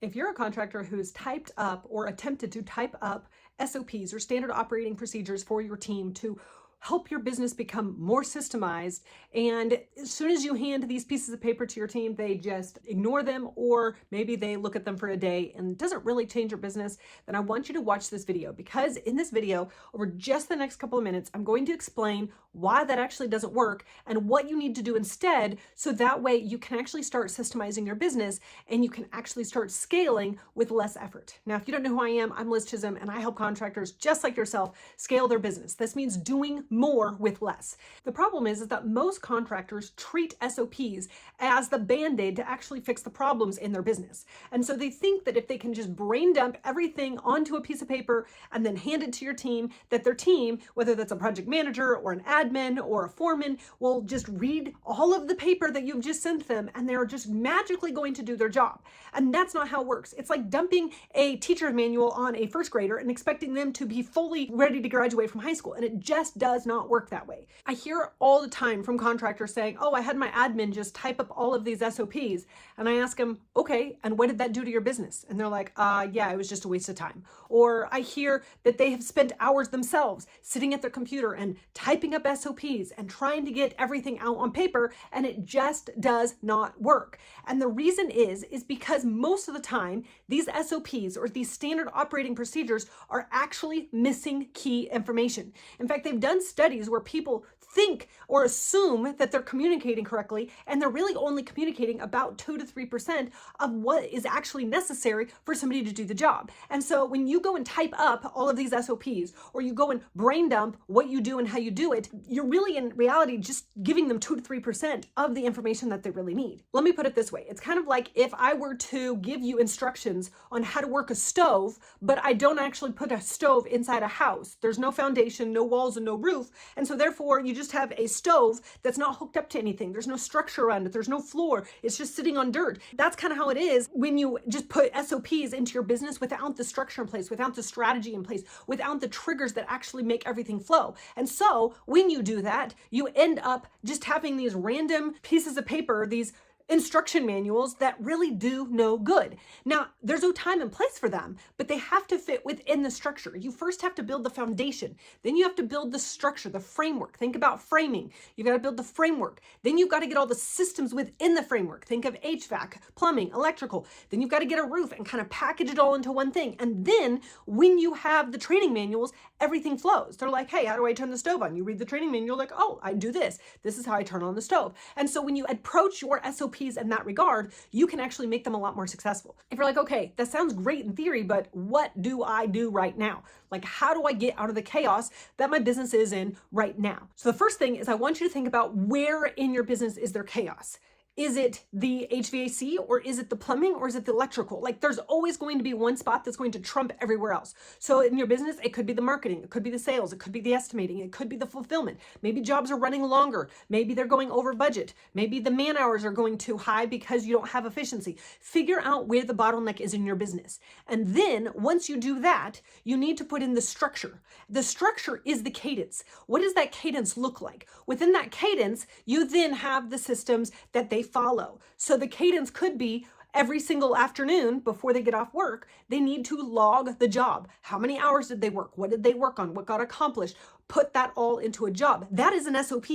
If you're a contractor who's typed up or attempted to type up SOPs or standard operating procedures for your team to help your business become more systemized, and as soon as you hand these pieces of paper to your team, they just ignore them, or maybe they look at them for a day and it doesn't really change your business, then I want you to watch this video, because in this video, over just the next couple of minutes, I'm going to explain why that actually doesn't work and what you need to do instead, so that way you can actually start systemizing your business and you can actually start scaling with less effort. Now, if you don't know who I am, I'm Liz Chism, and I help contractors just like yourself scale their business. This means doing more with less. The problem is that most contractors treat SOPs as the band-aid to actually fix the problems in their business. And so they think that if they can just brain dump everything onto a piece of paper and then hand it to your team, that their team, whether that's a project manager or an admin or a foreman, will just read all of the paper that you've just sent them and they're just magically going to do their job. And that's not how it works. It's like dumping a teacher's manual on a first grader and expecting them to be fully ready to graduate from high school. And it just does not work that way. I hear all the time from contractors saying, oh, I had my admin just type up all of these SOPs. And I ask them, okay, and what did that do to your business? And they're like, yeah, it was just a waste of time. Or I hear that they have spent hours themselves sitting at their computer and typing up SOPs and trying to get everything out on paper, and it just does not work. And the reason is because most of the time, these SOPs or these standard operating procedures are actually missing key information. In fact, they've done studies where people think or assume that they're communicating correctly, and they're really only communicating about 2 to 3% of what is actually necessary for somebody to do the job. And so when you go and type up all of these SOPs, or you go and brain dump what you do and how you do it, you're really in reality just giving them 2 to 3% of the information that they really need. Let me put it this way. It's kind of like if I were to give you instructions on how to work a stove, but I don't actually put a stove inside a house. There's no foundation, no walls, and no roof. And so therefore you just have a stove that's not hooked up to anything. There's no structure around it. There's no floor. It's just sitting on dirt. That's kind of how it is when you just put SOPs into your business without the structure in place, without the strategy in place, without the triggers that actually make everything flow. And so when you do that, you end up just having these random pieces of paper, these instruction manuals that really do no good. Now, there's no time and place for them, but they have to fit within the structure. You first have to build the foundation. Then you have to build the structure, the framework. Think about framing. You've got to build the framework. Then you've got to get all the systems within the framework. Think of HVAC, plumbing, electrical. Then you've got to get a roof and kind of package it all into one thing. And then when you have the training manuals, everything flows. They're like, hey, how do I turn the stove on? You read the training manual, like, oh, I do this. This is how I turn on the stove. And so when you approach your SOP in that regard, you can actually make them a lot more successful. If you're like, okay, that sounds great in theory, but what do I do right now? Like, how do I get out of the chaos that my business is in right now? So the first thing is I want you to think about where in your business is there chaos. Is it the HVAC, or is it the plumbing, or is it the electrical? Like, there's always going to be one spot that's going to trump everywhere else. So in your business, it could be the marketing, it could be the sales, it could be the estimating, it could be the fulfillment. Maybe jobs are running longer. Maybe they're going over budget. Maybe the man hours are going too high because you don't have efficiency. Figure out where the bottleneck is in your business. And then once you do that, you need to put in the structure. The structure is the cadence. What does that cadence look like? Within that cadence, you then have the systems that they follow. So the cadence could be every single afternoon before they get off work, they need to log the job. How many hours did they work? What did they work on? What got accomplished? Put that all into a job. That is an SOP.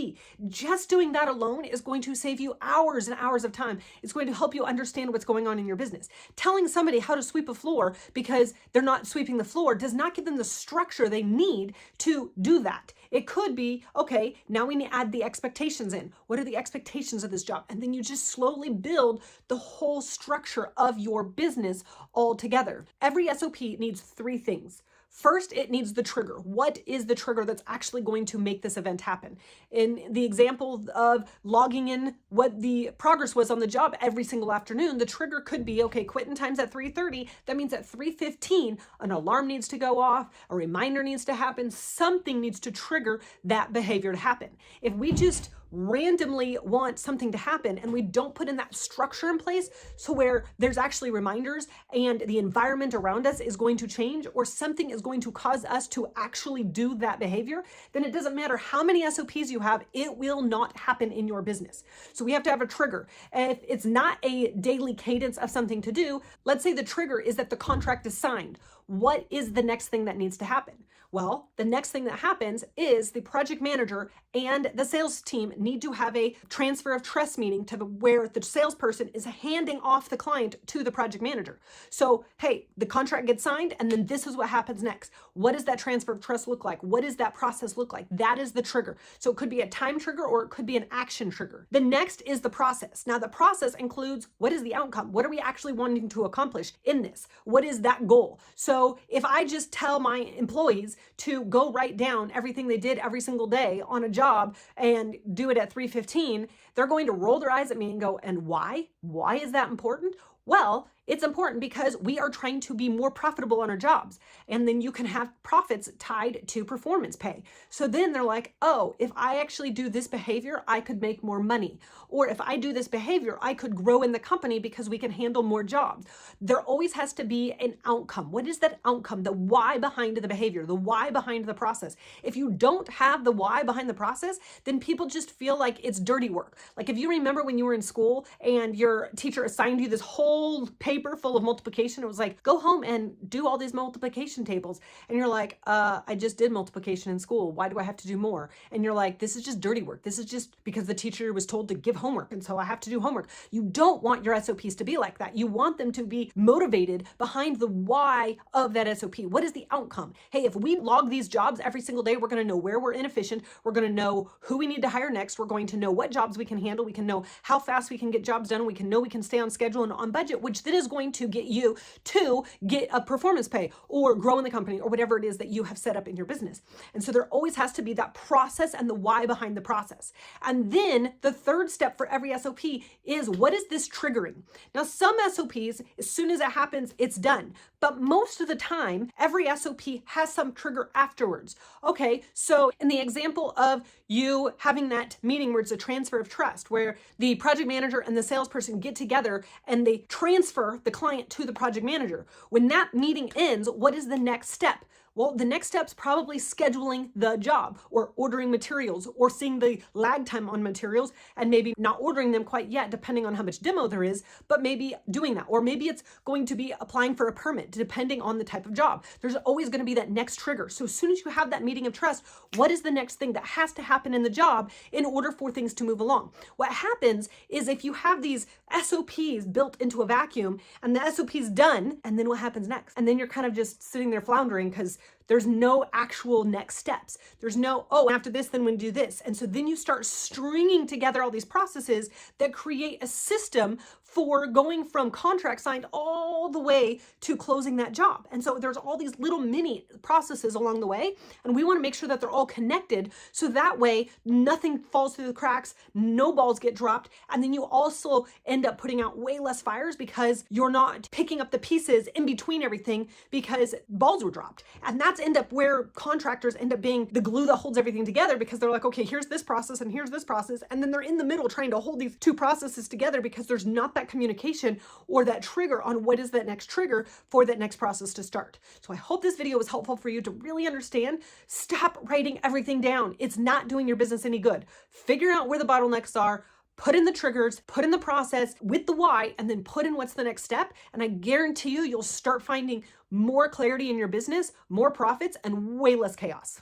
Just doing that alone is going to save you hours and hours of time. It's going to help you understand what's going on in your business. Telling somebody how to sweep a floor because they're not sweeping the floor does not give them the structure they need to do that. It could be, okay, now we need to add the expectations in. What are the expectations of this job? And then you just slowly build the whole structure of your business all together. Every SOP needs 3 things. First, it needs the trigger. What is the trigger that's actually going to make this event happen? In the example of logging in what the progress was on the job every single afternoon, the trigger could be, okay, quitting time's at 3:30. That means at 3:15, an alarm needs to go off, a reminder needs to happen, something needs to trigger that behavior to happen. If we just randomly want something to happen and we don't put in that structure in place so where there's actually reminders and the environment around us is going to change or something is going to cause us to actually do that behavior, then it doesn't matter how many SOPs you have, it will not happen in your business. So we have to have a trigger. If it's not a daily cadence of something to do, let's say the trigger is that the contract is signed. What is the next thing that needs to happen? Well, the next thing that happens is the project manager and the sales team need to have a transfer of trust meeting to where the salesperson is handing off the client to the project manager. So, hey, the contract gets signed and then this is what happens next. What does that transfer of trust look like? What does that process look like? That is the trigger. So it could be a time trigger or it could be an action trigger. The next is the process. Now the process includes what is the outcome? What are we actually wanting to accomplish in this? What is that goal? So if I just tell my employees to go write down everything they did every single day on a job and do it at 3:15, they're going to roll their eyes at me and go, and why? Why is that important? Well, it's important because we are trying to be more profitable on our jobs. And then you can have profits tied to performance pay. So then they're like, oh, if I actually do this behavior, I could make more money. Or if I do this behavior, I could grow in the company because we can handle more jobs. There always has to be an outcome. What is that outcome? The why behind the behavior, the why behind the process. If you don't have the why behind the process, then people just feel like it's dirty work. Like if you remember when you were in school and your teacher assigned you this whole paper full of multiplication, it was like, go home and do all these multiplication tables. And you're like, I just did multiplication in school. Why do I have to do more? And you're like, this is just dirty work. This is just because the teacher was told to give homework. And so I have to do homework. You don't want your SOPs to be like that. You want them to be motivated behind the why of that SOP. What is the outcome? Hey, if we log these jobs every single day, we're going to know where we're inefficient. We're going to know who we need to hire next. We're going to know what jobs we can handle. We can know how fast we can get jobs done. We can know we can stay on schedule and on budget, which then is going to get you to get a performance pay or grow in the company or whatever it is that you have set up in your business. And so there always has to be that process and the why behind the process. And then the third step for every SOP is, what is this triggering? Now, some SOPs, as soon as it happens, it's done. But most of the time, every SOP has some trigger afterwards. Okay, so in the example of you having that meeting where it's a transfer of trust, where the project manager and the salesperson get together and they transfer the client to the project manager. When that meeting ends, what is the next step? Well, the next step's probably scheduling the job or ordering materials or seeing the lag time on materials and maybe not ordering them quite yet, depending on how much demo there is, but maybe doing that. Or maybe it's going to be applying for a permit, depending on the type of job. There's always going to be that next trigger. So as soon as you have that meeting of trust, what is the next thing that has to happen in the job in order for things to move along? What happens is if you have these SOPs built into a vacuum and the SOP's done, and then what happens next? And then you're kind of just sitting there floundering because there's no actual next steps. There's no, oh, after this, then we do this. And so then you start stringing together all these processes that create a system for going from contract signed all the way to closing that job. And so there's all these little mini processes along the way. And we want to make sure that they're all connected. So that way nothing falls through the cracks, no balls get dropped. And then you also end up putting out way less fires because you're not picking up the pieces in between everything because balls were dropped. And that's end up where contractors end up being the glue that holds everything together because they're like, okay, here's this process and here's this process. And then they're in the middle trying to hold these two processes together because there's not that communication or that trigger on what is that next trigger for that next process to start. So I hope this video was helpful for you to really understand. Stop writing everything down. It's not doing your business any good. Figure out where the bottlenecks are, put in the triggers, put in the process with the why, and then put in what's the next step. And I guarantee you, you'll start finding more clarity in your business, more profits, and way less chaos.